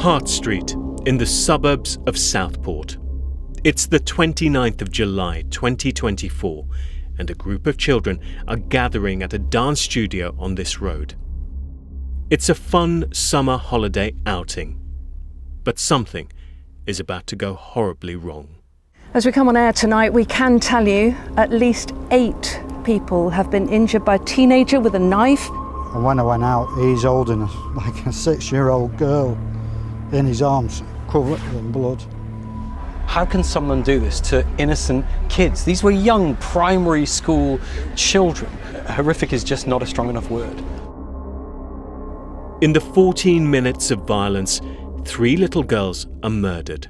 Hart Street, in the suburbs of Southport. It's the 29th of July 2024, and a group of children are gathering at a dance studio on this road. It's a fun summer holiday outing, but something is about to go horribly wrong. As we come on air tonight, we can tell you at least 8 people have been injured by a teenager with a knife. And when I went out, he's holding like a 6-year-old girl in his arms, covered in blood. How can someone do this to innocent kids? These were young primary school children. Horrific is just not a strong enough word. In the 14 minutes of violence, 3 little girls are murdered.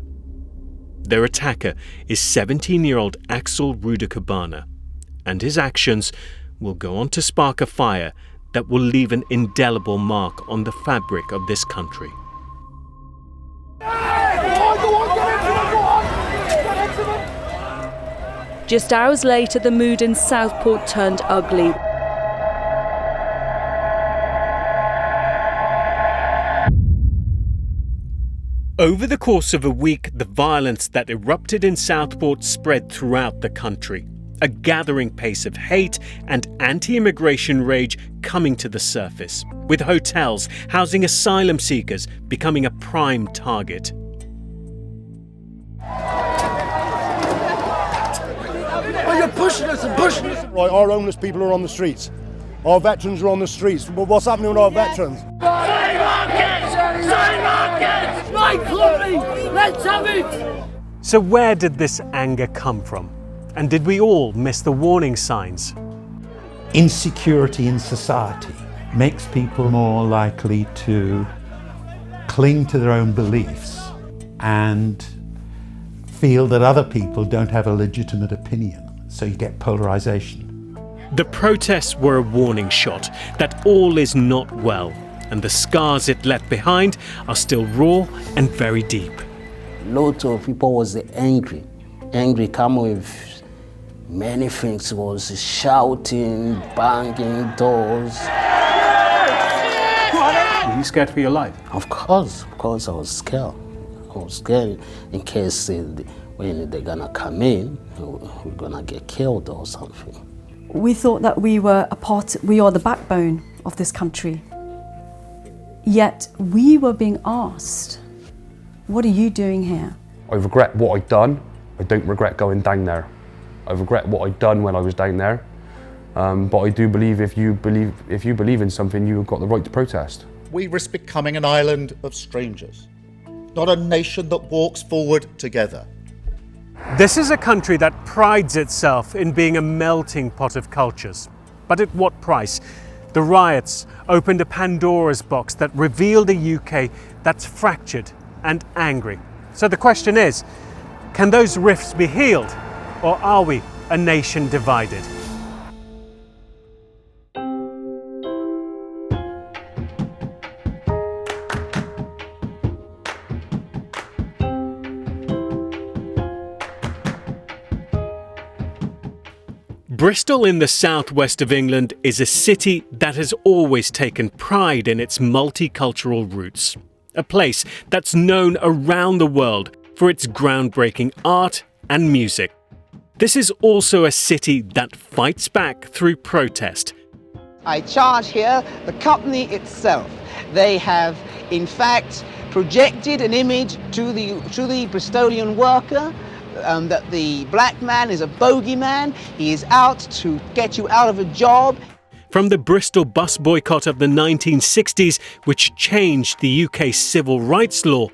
Their attacker is 17-year-old Axel Rudakabana, and his actions will go on to spark a fire that will leave an indelible mark on the fabric of this country. Just hours later, the mood in Southport turned ugly. Over the course of a week, the violence that erupted in Southport spread throughout the country. A gathering pace of hate and anti-immigration rage coming to the surface, with hotels housing asylum seekers becoming a prime target. Oh, you're pushing us and pushing us! Right, our homeless people are on the streets. Our veterans are on the streets. What's happening with our veterans? Save markets! Save markets! Right, Clubby! Let's have it! So where did this anger come from? And did we all miss the warning signs? Insecurity in society makes people more likely to cling to their own beliefs and feel that other people don't have a legitimate opinion. So you get polarization. The protests were a warning shot that all is not well, and the scars it left behind are still raw and very deep. Lots of people was angry come with many things, was shouting, banging doors. Were you scared for your life? Of course I was scared. I was scared in case when they're gonna come in, we're gonna get killed or something. We thought that we are the backbone of this country. Yet we were being asked, what are you doing here? I regret what I've done. I don't regret going down there. I regret what I'd done when I was down there. But I do believe if you believe in something, you've got the right to protest. We risk becoming an island of strangers, not a nation that walks forward together. This is a country that prides itself in being a melting pot of cultures. But at what price? The riots opened a Pandora's box that revealed a UK that's fractured and angry. So the question is, can those rifts be healed, or are we a nation divided? Bristol in the southwest of England is a city that has always taken pride in its multicultural roots. A place that's known around the world for its groundbreaking art and music. This is also a city that fights back through protest. I charge here the company itself. They have, in fact, projected an image to the Bristolian worker that the black man is a bogeyman. He is out to get you out of a job. From the Bristol bus boycott of the 1960s, which changed the UK's civil rights law,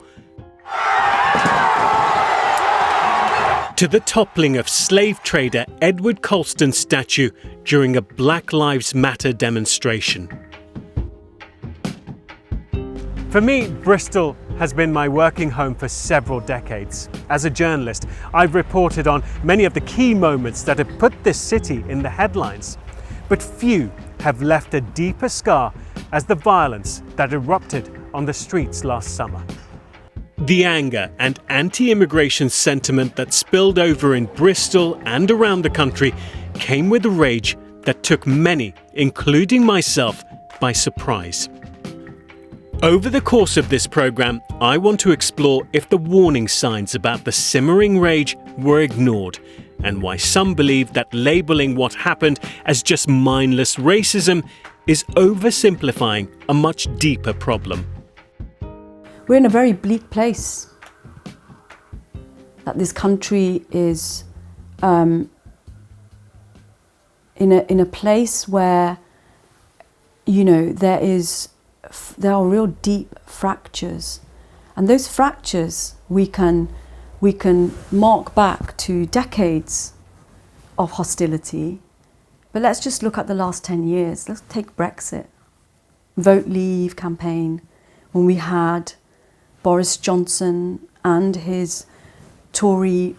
to the toppling of slave trader Edward Colston's statue during a Black Lives Matter demonstration. For me, Bristol has been my working home for several decades. As a journalist, I've reported on many of the key moments that have put this city in the headlines. But few have left a deeper scar as the violence that erupted on the streets last summer. The anger and anti-immigration sentiment that spilled over in Bristol and around the country came with a rage that took many, including myself, by surprise. Over the course of this programme, I want to explore if the warning signs about the simmering rage were ignored, and why some believe that labelling what happened as just mindless racism is oversimplifying a much deeper problem. We're in a very bleak place. That this country is in a place where, you know, there are real deep fractures, and those fractures we can mark back to decades of hostility. But let's just look at the last 10 years. Let's take Brexit, Vote Leave campaign, when we had Boris Johnson and his Tory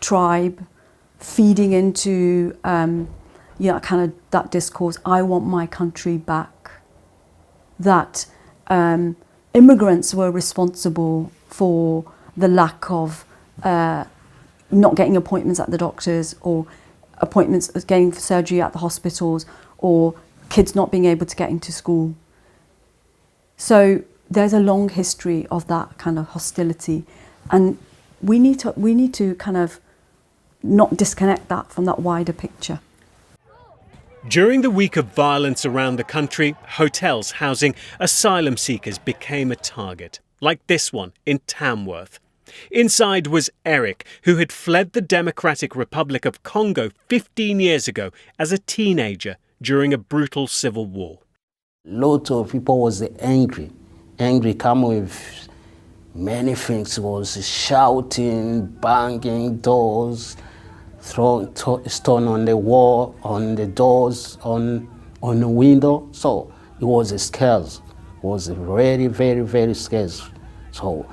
tribe feeding into kind of that discourse, I want my country back. That immigrants were responsible for the lack of not getting appointments at the doctors, or appointments getting surgery at the hospitals, or kids not being able to get into school. So there's a long history of that kind of hostility, and we need to kind of not disconnect that from that wider picture. During the week of violence around the country, hotels housing asylum seekers became a target, like this one in Tamworth. Inside was Eric, who had fled the Democratic Republic of Congo 15 years ago as a teenager during a brutal civil war. Lot of people was angry come with many things, was shouting, banging doors, throwing stone on the wall, on the doors, on the window. So it was scarce. It was very, very, very scarce. So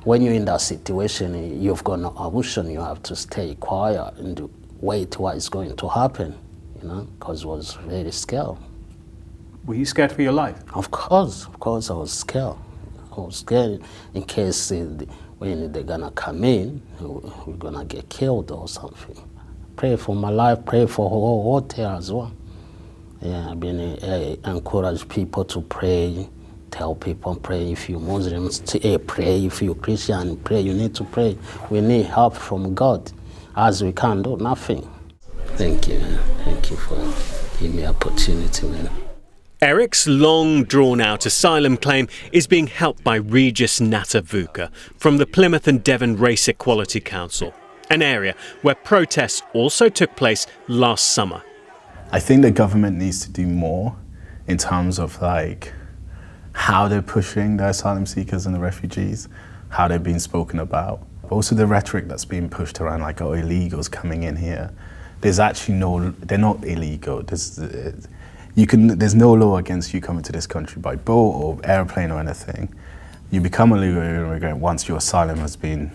when you're in that situation, you've got no option. You have to stay quiet and wait what is going to happen, you know, because it was very scary. Were you scared for your life? Of course I was scared. I was scared in case when they're gonna come in, we're gonna get killed or something. Pray for my life, pray for whole hotel as well. Yeah, I've been encourage people to pray, tell people pray. If you Muslims, pray. If you Christian, pray. You need to pray. We need help from God, as we can do nothing. Thank you, man. Thank you for giving me opportunity, man. Eric's long drawn-out asylum claim is being helped by Regis Natavuka from the Plymouth and Devon Race Equality Council, an area where protests also took place last summer. I think the government needs to do more in terms of like how they're pushing the asylum seekers and the refugees, how they're being spoken about. Also the rhetoric that's being pushed around, like, oh, illegals coming in here. There's actually they're not illegal. There's no law against you coming to this country by boat or airplane or anything. You become a legal immigrant once your asylum has been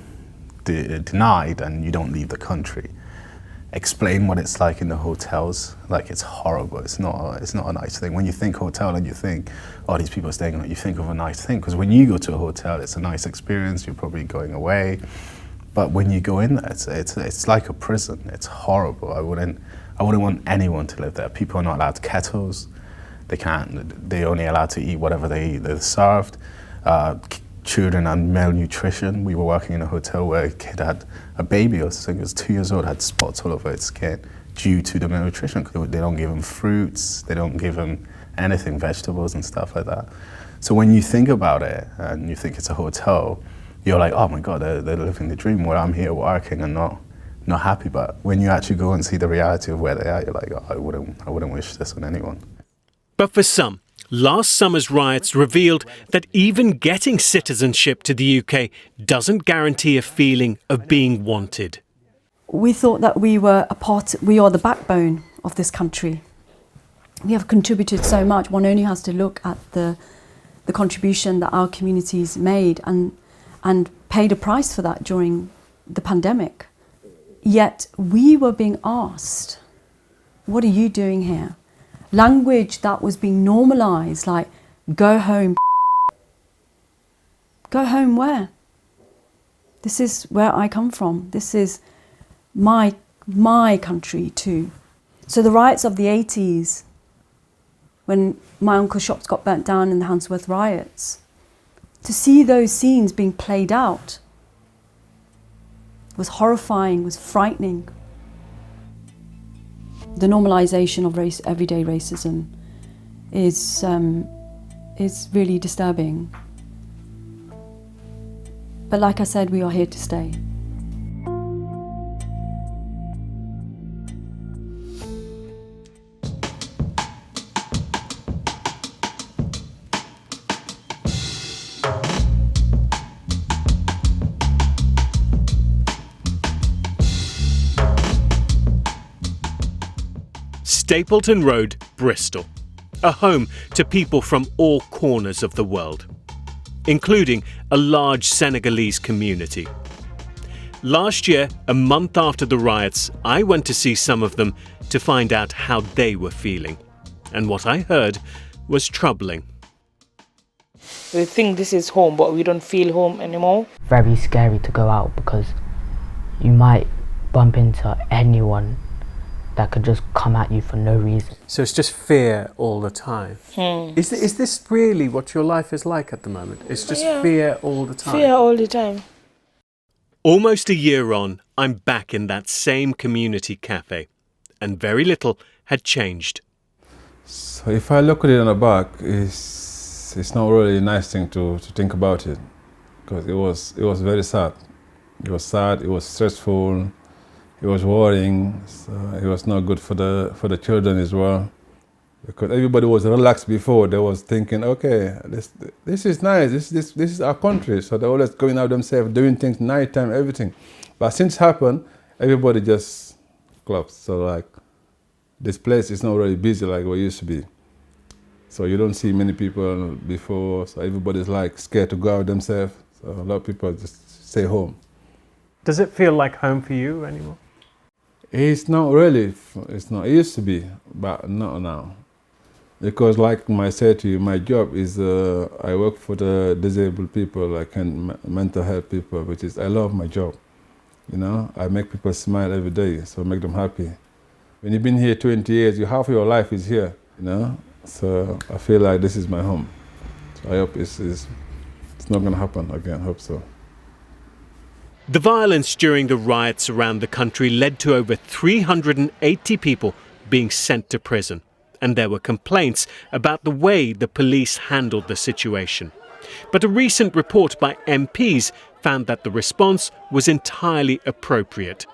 denied and you don't leave the country. Explain what it's like in the hotels. Like, it's horrible. It's not a nice thing. When you think hotel and you think, oh, these people are staying on it, you think of a nice thing. Because when you go to a hotel, it's a nice experience. You're probably going away. But when you go in there, it's like a prison. It's horrible. I wouldn't want anyone to live there. People are not allowed kettles. They're only allowed to eat whatever they're served. Children and malnutrition. We were working in a hotel where a kid had a baby, I think it was 2 years old, had spots all over its skin due to the malnutrition. They don't give them fruits, they don't give them anything, vegetables and stuff like that. So when you think about it and you think it's a hotel, you're like, oh my God, they're living the dream where I'm here working and not happy. But when you actually go and see the reality of where they are, you're like, oh, I wouldn't wish this on anyone. But for some, last summer's riots revealed that even getting citizenship to the UK doesn't guarantee a feeling of being wanted. We thought that we are the backbone of this country. We have contributed so much. One only has to look at the contribution that our communities made and paid a price for that during the pandemic. Yet we were being asked, what are you doing here? Language that was being normalised, like, go home. Go home where? This is where I come from. This is my country too. So the riots of the 80s when my uncle's shops got burnt down in the Handsworth riots. To see those scenes being played out was horrifying, was frightening. The normalisation of everyday racism is really disturbing. But like I said, we are here to stay. Stapleton Road, Bristol, a home to people from all corners of the world, including a large Senegalese community. Last year, a month after the riots, I went to see some of them to find out how they were feeling. And what I heard was troubling. We think this is home, but we don't feel home anymore. Very scary to go out because you might bump into anyone that could just come at you for no reason. So it's just fear all the time. Is this really what your life is like at the moment? It's just fear all the time? Fear all the time. Almost a year on, I'm back in that same community cafe, and very little had changed. So if I look at it on the back, it's not really a nice thing to think about it, because it was very sad. It was sad, it was stressful, it was worrying, so it was not good for the children as well. Because everybody was relaxed before, they was thinking, okay, this is nice, this is our country. So they're always going out themselves, doing things nighttime, everything. But since it happened, everybody just collapsed. So like, this place is not really busy like what it used to be. So you don't see many people before, so everybody's like scared to go out themselves. So a lot of people just stay home. Does it feel like home for you anymore? It's not really, it's not, it used to be, but not now. Because like I said to you, my job is, I work for the disabled people, like mental health people, which is, I love my job. You know, I make people smile every day, so make them happy. When you've been here 20 years, half of your life is here, you know? So I feel like this is my home. So I hope it's not gonna happen again, I hope so. The violence during the riots around the country led to over 380 people being sent to prison, and there were complaints about the way the police handled the situation. But a recent report by MPs found that the response was entirely appropriate.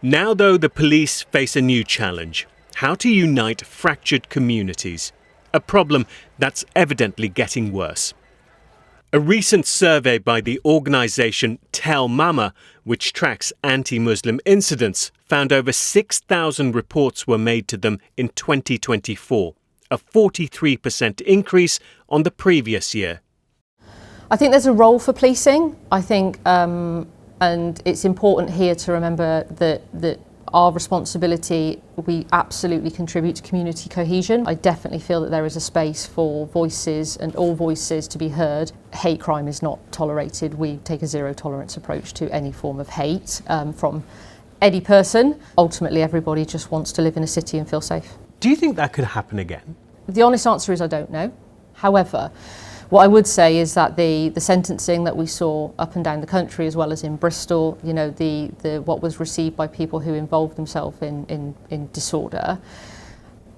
Now, though, the police face a new challenge: how to unite fractured communities, a problem that's evidently getting worse. A recent survey by the organisation Tell Mama, which tracks anti-Muslim incidents, found over 6,000 reports were made to them in 2024, a 43% increase on the previous year. I think there's a role for policing. I think, and it's important here to remember that our responsibility, we absolutely contribute to community cohesion. I definitely feel that there is a space for voices and all voices to be heard. Hate crime is not tolerated. We take a zero tolerance approach to any form of hate from any person. Ultimately, everybody just wants to live in a city and feel safe. Do you think that could happen again? The honest answer is I don't know. However, what I would say is that the sentencing that we saw up and down the country, as well as in Bristol, you know, the what was received by people who involved themselves in disorder,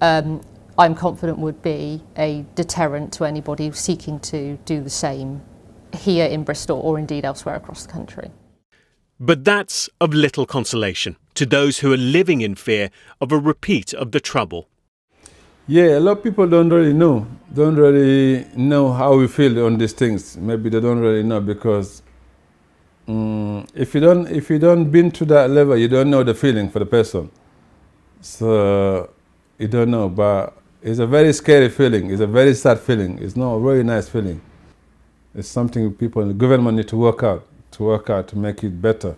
I'm confident would be a deterrent to anybody seeking to do the same here in Bristol or indeed elsewhere across the country. But that's of little consolation to those who are living in fear of a repeat of the trouble. Yeah, a lot of people don't really know how we feel on these things. Maybe they don't really know because if you don't been to that level, you don't know the feeling for the person. So you don't know, but it's a very scary feeling. It's a very sad feeling. It's not a really nice feeling. It's something people in the government need to work out to make it better.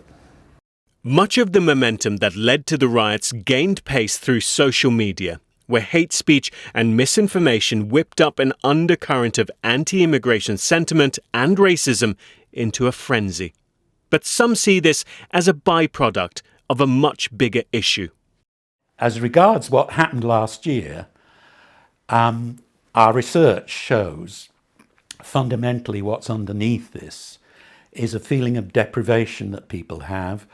Much of the momentum that led to the riots gained pace through social media, where hate speech and misinformation whipped up an undercurrent of anti-immigration sentiment and racism into a frenzy. But some see this as a byproduct of a much bigger issue. As regards what happened last year, Our research shows fundamentally what's underneath this is a feeling of deprivation that people have,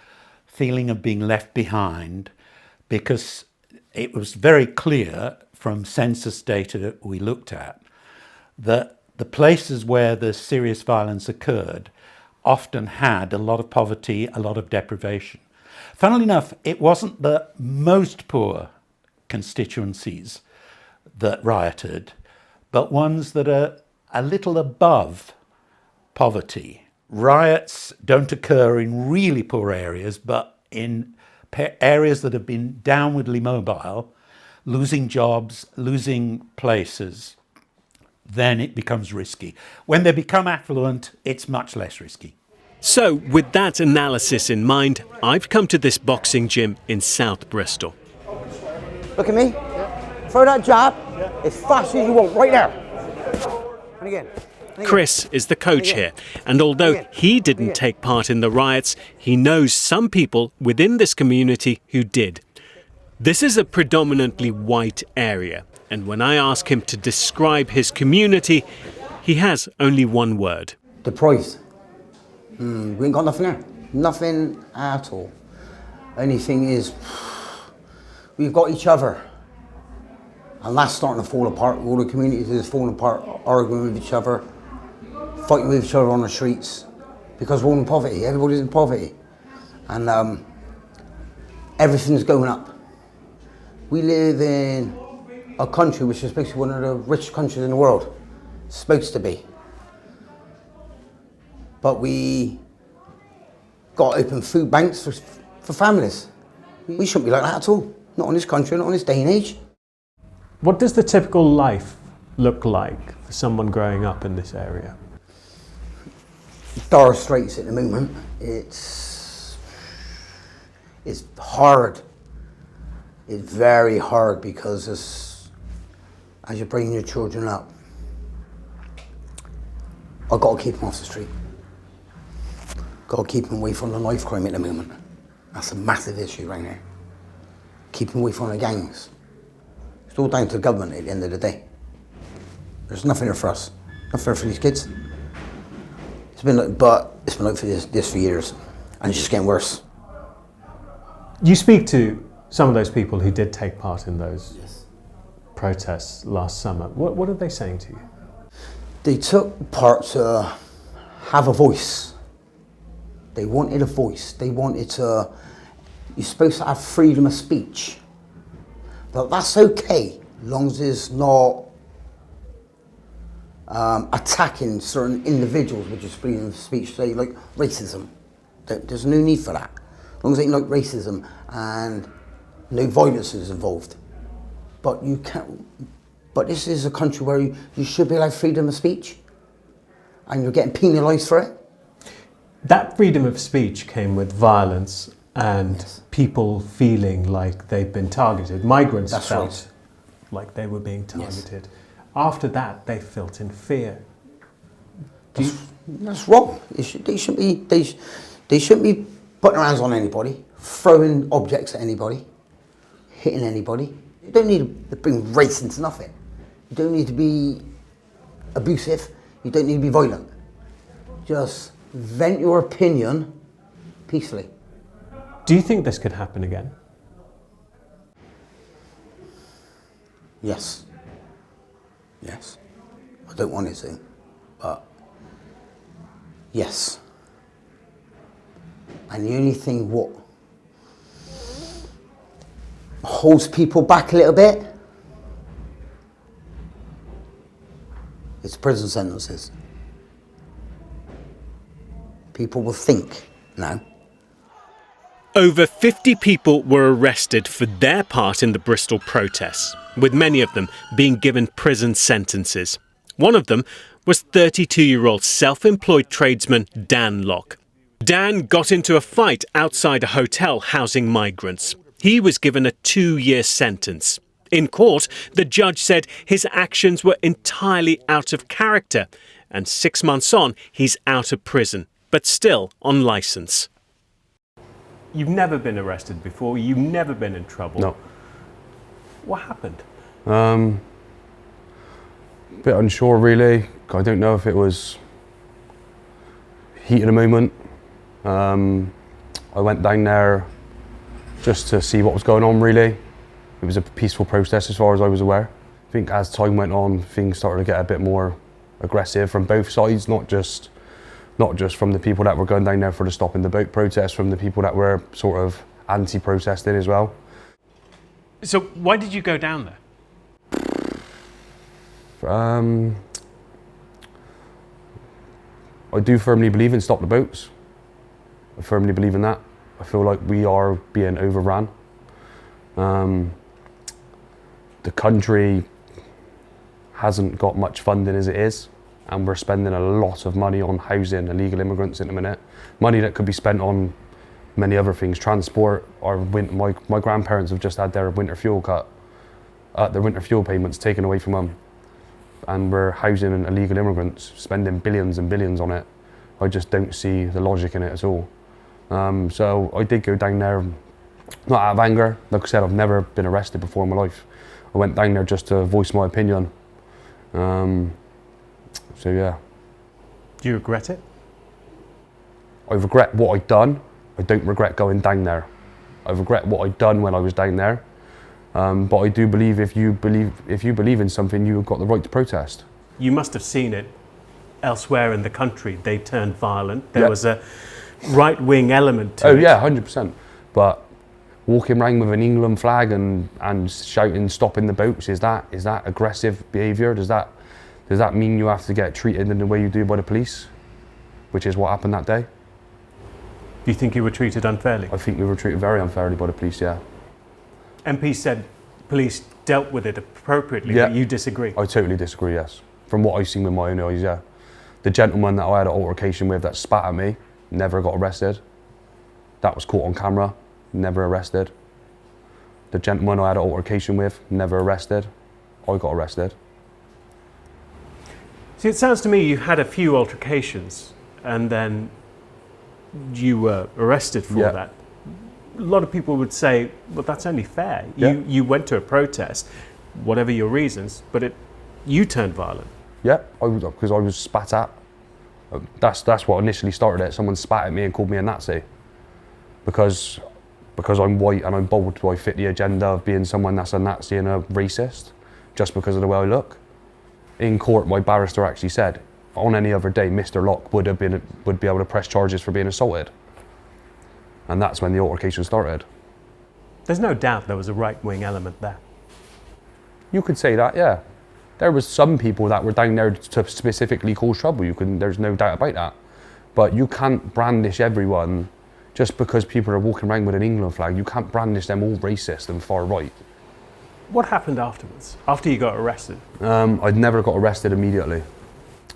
feeling of being left behind, because it was very clear from census data that we looked at that the places where the serious violence occurred often had a lot of poverty, a lot of deprivation. Funnily enough, it wasn't the most poor constituencies that rioted, but ones that are a little above poverty. Riots don't occur in really poor areas, but in areas that have been downwardly mobile, losing jobs, losing places, then it becomes risky. When they become affluent, it's much less risky. So, with that analysis in mind, I've come to this boxing gym in South Bristol. Look at me. Throw that jab as fast as you want, right there. And again. Chris is the coach here, and although he didn't take part in the riots, he knows some people within this community who did. This is a predominantly white area, and when I ask him to describe his community, he has only one word. Deprived. We ain't got nothing there. Nothing at all. Only thing is, we've got each other. And that's starting to fall apart. All the communities is falling apart, arguing with each other, fighting with each other on the streets, because we're all in poverty. Everybody's in poverty. And everything's going up. We live in a country which is basically one of the richest countries in the world. It's supposed to be. But we got to open food banks for families. We shouldn't be like that at all. Not in this country, not in this day and age. What does the typical life look like for someone growing up in this area? Dire straits at the moment. It's hard. It's very hard because as you're bringing your children up, I've got to keep them off the street. Got to keep them away from the knife crime at the moment. That's a massive issue right now. Keep them away from the gangs. It's all down to the government at the end of the day. There's nothing there for us. Nothing there for these kids. It's been like this for years, and it's just getting worse. You speak to some of those people who did take part in those protests last summer. What are they saying to you? They took part to have a voice. They wanted a voice. They wanted to. You're supposed to have freedom of speech, but that's okay, as long as it's not attacking certain individuals, which is freedom of speech. Say like racism. There's no need for that. As long as it ain't like racism and no violence is involved. But you can't. But this is a country where you should be allowed freedom of speech, and you're getting penalised for it. That freedom of speech came with violence and people feeling like they've been targeted. Migrants felt like they were being targeted. Yes. After that, they felt in fear. That's wrong. They shouldn't be putting their hands on anybody, throwing objects at anybody, hitting anybody. You don't need to bring race into nothing. You don't need to be abusive. You don't need to be violent. Just vent your opinion peacefully. Do you think this could happen again? Yes. Yes. I don't want it to, but yes. And the only thing what holds people back a little bit is prison sentences. People will think now. Over 50 people were arrested for their part in the Bristol protests, with many of them being given prison sentences. One of them was 32-year-old self-employed tradesman Dan Locke. Dan got into a fight outside a hotel housing migrants. He was given a 2-year sentence. In court, the judge said his actions were entirely out of character, and 6 months on, he's out of prison, but still on licence. You've never been arrested before, you've never been in trouble. No. What happened? A bit unsure really. I don't know if it was heat of the moment. I went down there just to see what was going on really. It was a peaceful protest as far as I was aware. I think as time went on, things started to get a bit more aggressive from both sides, not just from the people that were going down there for the stopping the boat protest, from the people that were sort of anti-protesting as well. So why did you go down there? I do firmly believe in stop the boats. I firmly believe in that. I feel like we are being overrun. The country hasn't got much funding as it is, and we're spending a lot of money on housing illegal immigrants in a minute. Money that could be spent on many other things, transport. My grandparents have just had their winter fuel their winter fuel payments taken away from them. And we're housing illegal immigrants, spending billions and billions on it. I just don't see the logic in it at all. So I did go down there, not out of anger. Like I said, I've never been arrested before in my life. I went down there just to voice my opinion. So yeah. Do you regret it? I regret what I'd done. I don't regret going down there. I regret what I'd done when I was down there. But I do believe if you believe in something, you've got the right to protest. You must have seen it elsewhere in the country. They turned violent. There was a right-wing element to it. Oh yeah, 100%. But walking around with an England flag and shouting "stopping the boats," is that aggressive behaviour? Does that mean you have to get treated in the way you do by the police? Which is what happened that day. Do you think you were treated unfairly? I think we were treated very unfairly by the police, yeah. MP said police dealt with it appropriately, but you disagree? I totally disagree, yes. From what I've seen with my own eyes, yeah. The gentleman that I had an altercation with that spat at me never got arrested. That was caught on camera, never arrested. The gentleman I had an altercation with, never arrested. I got arrested. See, it sounds to me you had a few altercations and then you were arrested for that. A lot of people would say, well, that's only fair. You went to a protest, whatever your reasons, but you turned violent. Yeah, because I was spat at. That's what initially started it. Someone spat at me and called me a Nazi. Because I'm white and I'm bold, do I fit the agenda of being someone that's a Nazi and a racist, just because of the way I look? In court, my barrister actually said, on any other day, Mr. Locke would be able to press charges for being assaulted. And that's when the altercation started. There's no doubt there was a right-wing element there. You could say that, yeah. There was some people that were down there to specifically cause trouble. There's no doubt about that. But you can't brandish everyone just because people are walking around with an England flag. You can't brandish them all racist and far right. What happened afterwards, after you got arrested? I'd never got arrested immediately.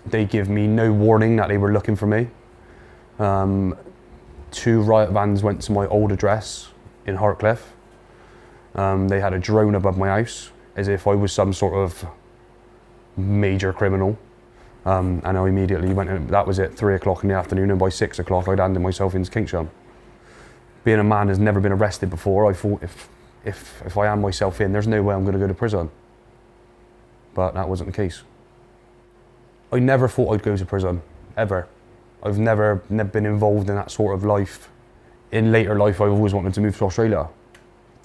They gave me no warning that they were looking for me. 2 riot vans went to my old address in Hartcliffe. They had a drone above my house as if I was some sort of major criminal. And I immediately went in. That was at 3 o'clock in the afternoon, and by 6 o'clock I'd handed myself into Kingsham. Being a man who's never been arrested before, I thought if I hand myself in, there's no way I'm going to go to prison. But that wasn't the case. I never thought I'd go to prison, ever. I've never been involved in that sort of life. In later life, I've always wanted to move to Australia.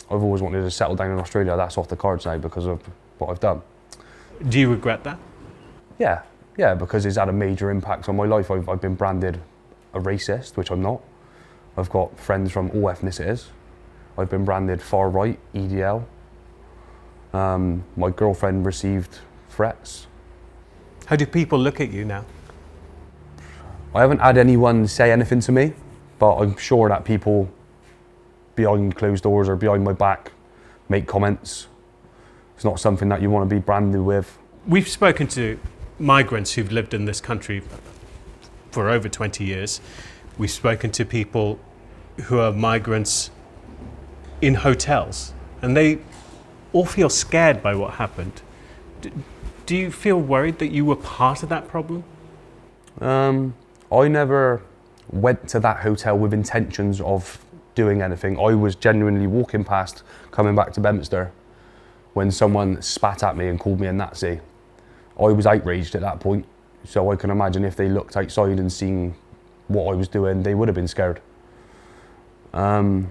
I've always wanted to settle down in Australia. That's off the cards now because of what I've done. Do you regret that? Yeah, because it's had a major impact on my life. I've been branded a racist, which I'm not. I've got friends from all ethnicities. I've been branded far right, EDL. My girlfriend received threats. How do people look at you now? I haven't had anyone say anything to me, but I'm sure that people behind closed doors or behind my back make comments. It's not something that you want to be branded with. We've spoken to migrants who've lived in this country for over 20 years. We've spoken to people who are migrants in hotels, and they all feel scared by what happened. Do you feel worried that you were part of that problem? I never went to that hotel with intentions of doing anything. I was genuinely walking past, coming back to Bedminster, when someone spat at me and called me a Nazi. I was outraged at that point, so I can imagine if they looked outside and seen what I was doing, they would have been scared. But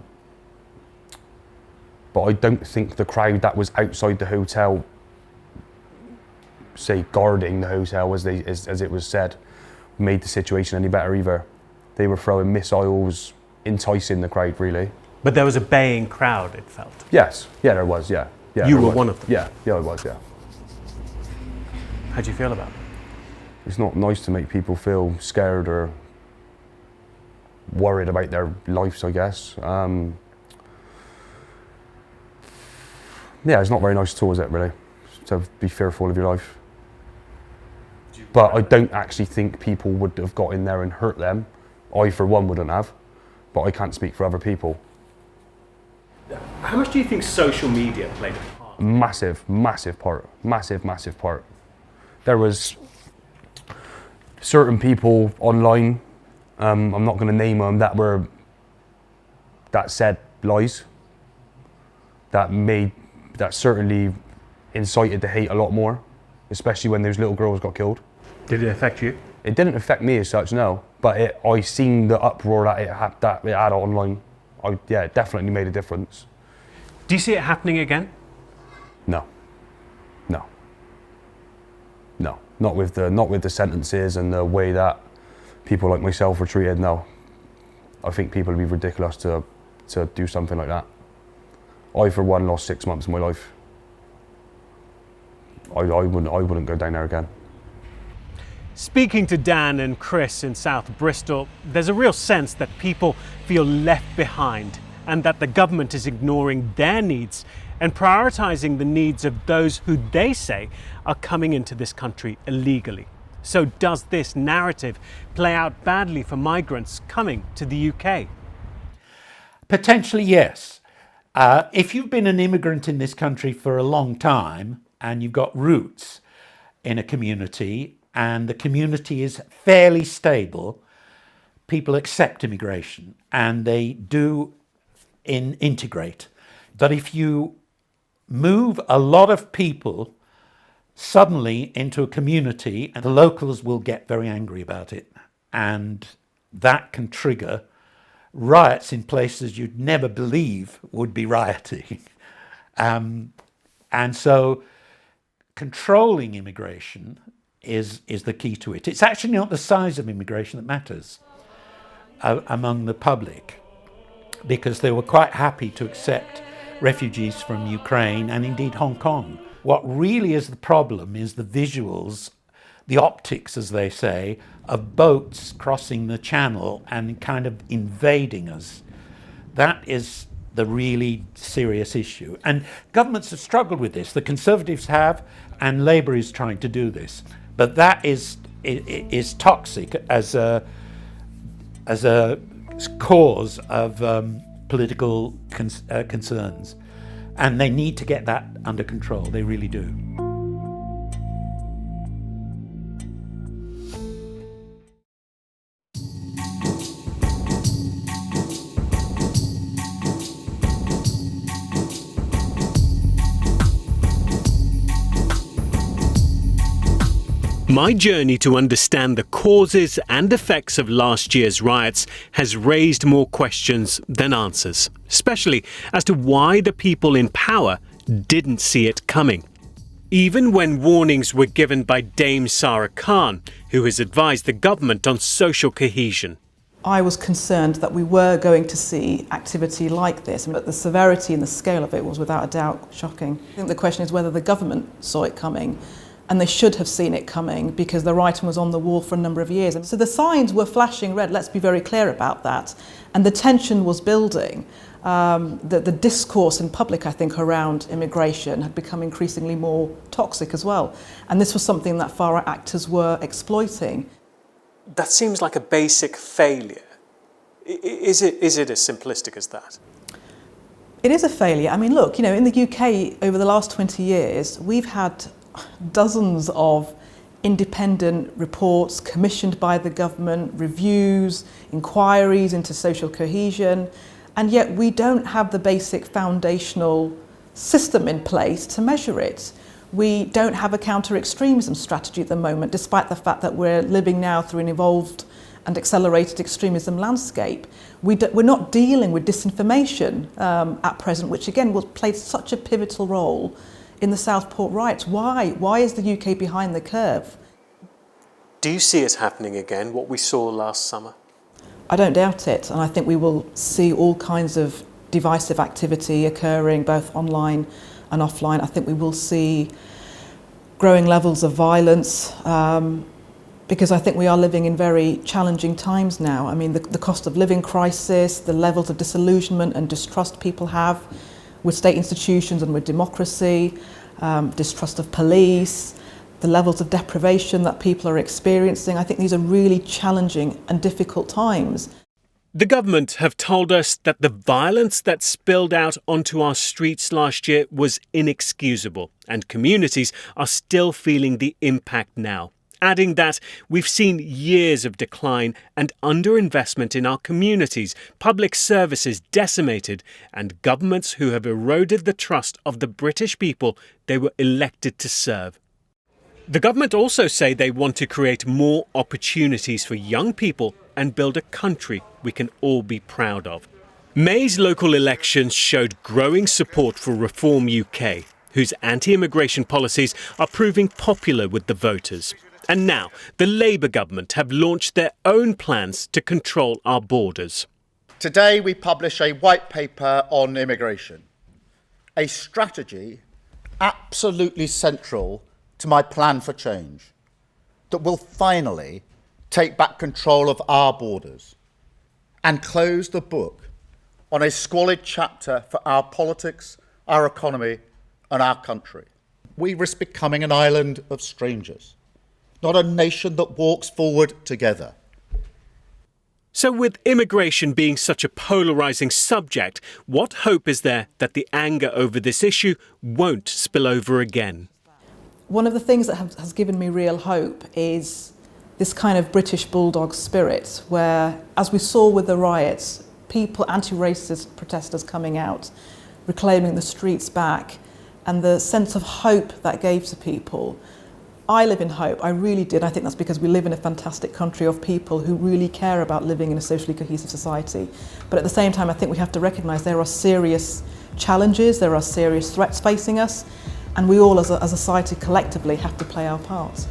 I don't think the crowd that was outside the hotel, say guarding the hotel as it was said, made the situation any better either. They were throwing missiles, enticing the crowd really. But there was a baying crowd, it felt. Yes, yeah, there was, yeah. You were one of them? Yeah, I was, yeah. How do you feel about it? It's not nice to make people feel scared or worried about their lives, I guess. Yeah, it's not very nice at all, is it, really? To be fearful of your life. But I don't actually think people would have got in there and hurt them. I, for one, wouldn't have. But I can't speak for other people. How much do you think social media played a part? Massive part. Massive part. There was certain people online, I'm not going to name them, that said lies, that certainly incited the hate a lot more, especially when those little girls got killed. Did it affect you? It didn't affect me as such, no. But I seen the uproar that it had online. Yeah, it definitely made a difference. Do you see it happening again? No. Not with the sentences and the way that people like myself were treated. No. I think people would be ridiculous to do something like that. I, for one, lost 6 months of my life. I wouldn't go down there again. Speaking to Dan and Chris in South Bristol, there's a real sense that people feel left behind and that the government is ignoring their needs and prioritising the needs of those who they say are coming into this country illegally. So does this narrative play out badly for migrants coming to the UK? Potentially, yes. If you've been an immigrant in this country for a long time and you've got roots in a community and the community is fairly stable, people accept immigration and they do integrate. But if you move a lot of people suddenly into a community, and the locals will get very angry about it, and that can trigger riots in places you'd never believe would be rioting. And so controlling immigration is the key to it. It's actually not the size of immigration that matters among the public, because they were quite happy to accept refugees from Ukraine and indeed Hong Kong. What really is the problem is the visuals, the optics, as they say, of boats crossing the channel and kind of invading us. That is the really serious issue. And governments have struggled with this. The Conservatives have, and Labour is trying to do this. But that is toxic as a cause of political concerns. And they need to get that under control. They really do. My journey to understand the causes and effects of last year's riots has raised more questions than answers, especially as to why the people in power didn't see it coming. Even when warnings were given by Dame Sarah Khan, who has advised the government on social cohesion. I was concerned that we were going to see activity like this, but the severity and the scale of it was without a doubt shocking. I think the question is whether the government saw it coming. And they should have seen it coming because the writing was on the wall for a number of years. So the signs were flashing red, let's be very clear about that. And the tension was building. The discourse in public, I think, around immigration had become increasingly more toxic as well. And this was something that far-right actors were exploiting. That seems like a basic failure. Is it as simplistic as that? It is a failure. I mean, look, in the UK over the last 20 years, we've had dozens of independent reports commissioned by the government, reviews, inquiries into social cohesion, and yet we don't have the basic foundational system in place to measure it. We don't have a counter-extremism strategy at the moment, despite the fact that we're living now through an evolved and accelerated extremism landscape. We're not dealing with disinformation at present, which again will play such a pivotal role in the Southport riots. Why? Why is the UK behind the curve? Do you see it happening again, what we saw last summer? I don't doubt it, and I think we will see all kinds of divisive activity occurring both online and offline. I think we will see growing levels of violence because I think we are living in very challenging times now. I mean, the cost of living crisis, the levels of disillusionment and distrust people have with state institutions and with democracy, distrust of police, the levels of deprivation that people are experiencing. I think these are really challenging and difficult times. The government have told us that the violence that spilled out onto our streets last year was inexcusable, and communities are still feeling the impact now. Adding that we've seen years of decline and underinvestment in our communities, public services decimated, and governments who have eroded the trust of the British people they were elected to serve. The government also say they want to create more opportunities for young people and build a country we can all be proud of. May's local elections showed growing support for Reform UK, whose anti-immigration policies are proving popular with the voters. And now the Labour government have launched their own plans to control our borders. Today we publish a white paper on immigration, a strategy absolutely central to my plan for change that will finally take back control of our borders and close the book on a squalid chapter for our politics, our economy and our country. We risk becoming an island of strangers, not a nation that walks forward together. So with immigration being such a polarising subject, what hope is there that the anger over this issue won't spill over again? One of the things that has given me real hope is this kind of British bulldog spirit where, as we saw with the riots, people, anti-racist protesters coming out, reclaiming the streets back, and the sense of hope that gave to people. I live in hope, I really did. I think that's because we live in a fantastic country of people who really care about living in a socially cohesive society. But at the same time, I think we have to recognise there are serious challenges, there are serious threats facing us, and we all as a society collectively have to play our parts.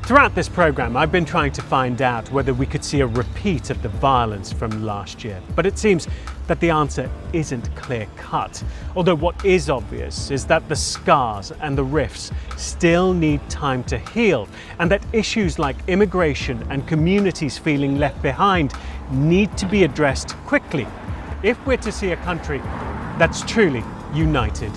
Throughout this programme, I've been trying to find out whether we could see a repeat of the violence from last year. But it seems that the answer isn't clear-cut. Although what is obvious is that the scars and the rifts still need time to heal, and that issues like immigration and communities feeling left behind need to be addressed quickly if we're to see a country that's truly united.